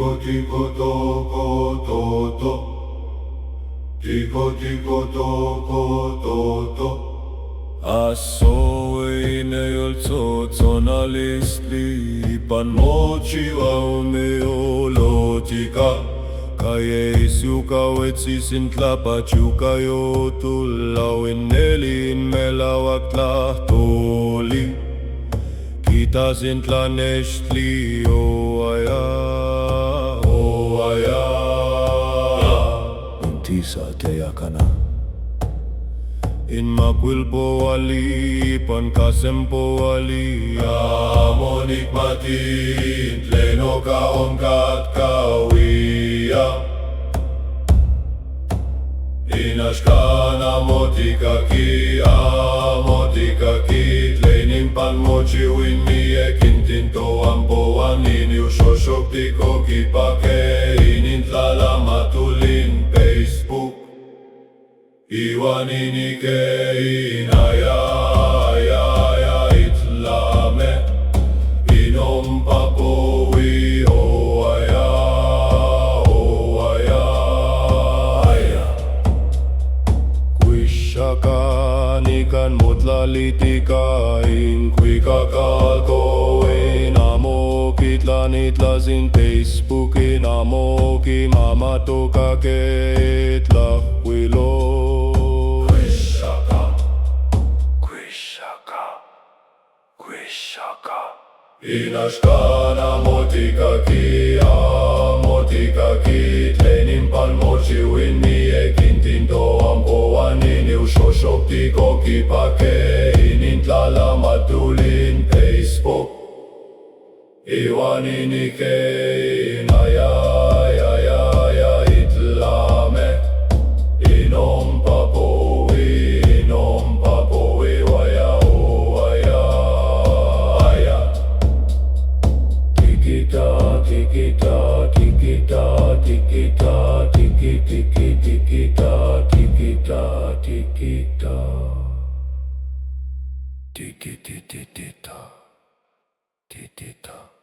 tiko tiko toko toto. Tiko tiko toko toto. Assoinejolco zonalistli pan mochiwa umeolotika Kaye siuka wetsisin tlapachuka yo tulawin nelin melawak tlahtoli Kitasin tlanechtli o aya Untisa teyakana In makwilpo ali, pankasempo ali Amonik matin, tleno ka omkat kawia Inashkana motikaki, tlenin pan mochiwin miye kintinto ampo anini usoshok tiko kipake Inintlala matulin Facebook Iwanini ke inaya itlame Inom papowi o aya Kuishakanikan mutlatikain Kui kakalkoin amokitlanitlasin Facebookin amoki mamatokaketla huilo Inashkana motikaki, tlenin pan mochiwin miye kintinto ampo anini usoshok tiko kipake Inintlala matulin Facebook Iwanini ke inaya itlame Inom papowi waya Tikita, tikita, tikita, tikita, tikita, tikita, tikita, tikita, tikita.